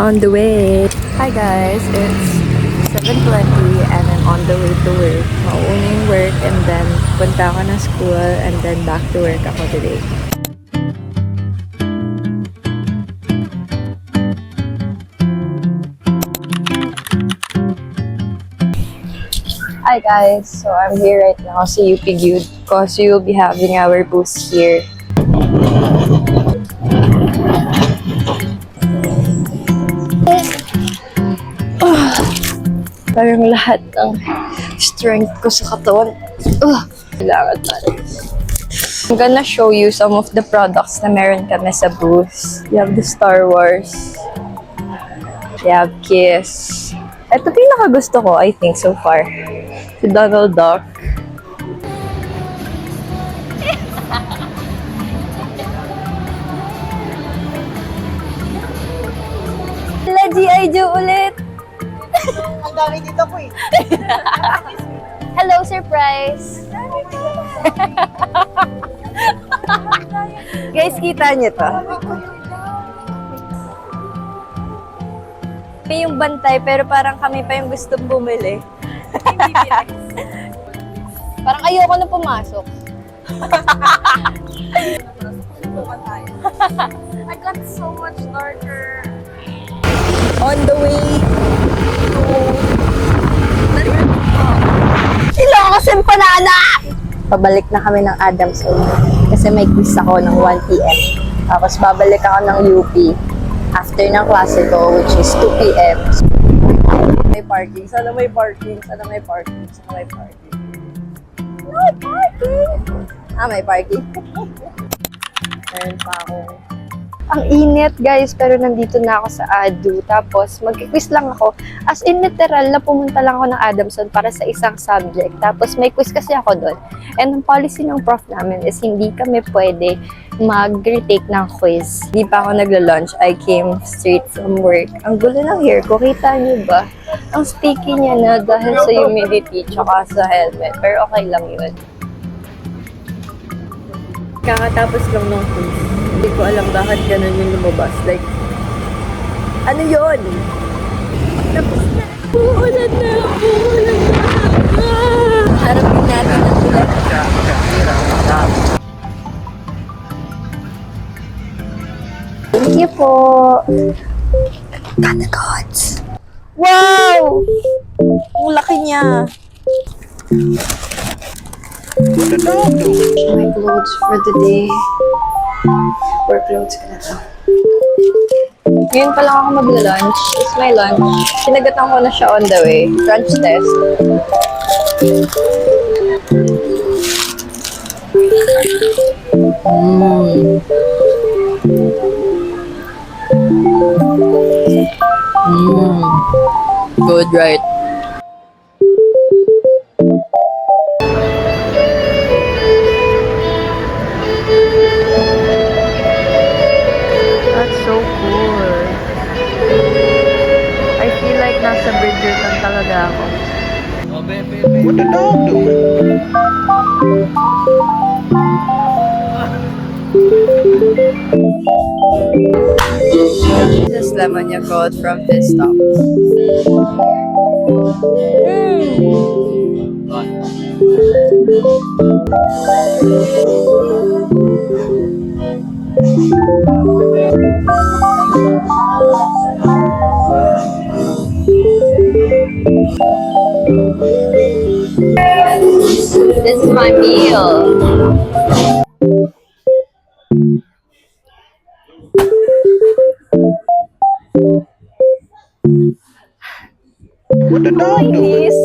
on the way. Hi guys, it's 7:20 and I'm on the way to work. Mauna yung work and then punta ako ng school and then back to work ako today. Hi guys, so I'm here right now sa UP Guild because we will be having our booth here. Parang lahat ng strength ko sa katawan. Kailangan tayo. I'm gonna show you some of the products na meron kami sa booth. You have the Star Wars. You have Kiss. Ito pinakagusto ko, I think, so far. Si Donald Duck. G.I. Joe ulit! Ang dami dito po eh. Hello, surprise! Guys, kita niyo to. May yung bantay, pero parang kami pa yung gustong bumili. Parang ayoko na pumasok. I got so much darker. On the way to... Ilocos Empanada! Pabalik na kami ng Adamson kasi may quiz ako ng 1 p.m. Tapos babalik ako ng UP after ng klase ko, which is 2 p.m. May parking. Sana may parking. Sana may parking. Sana may parking. May parking! May parking. Meron pa ako. Ang init, guys, pero nandito na ako sa ADU. Tapos, mag-quiz lang ako. As in, literal na pumunta lang ako ng Adamson para sa isang subject. Tapos, may quiz kasi ako doon. And ang policy ng prof namin is hindi kami pwede mag-retake ng quiz. Hindi pa ako nagla-lunch. I came straight from work. Ang gulo ng hair ko. Kita niyo ba? Ang sticky niya na dahil sa humidity tsaka sa helmet. Pero okay lang yun. Kakatapos lang ng quiz. Hindi ko alam bakit ganun yung lumabas. Like, ano yun? Tapos na. Uulan na. Uulan na. Harapin natin ang ulan. Thank you po. Got the gods. Wow! Ang laki niya. My clothes for the day. Work clothes ko na to. Ngayon pa lang ako mag-lunch. It's my lunch. Sinagatan ko na siya on the way. Crunch test. Good, right? That's so cool. I feel like nasa Bridgerton talaga ako. What the dog doing? Just lemon Yakult from Fistop. This is my meal. What the dog doing? Ladies.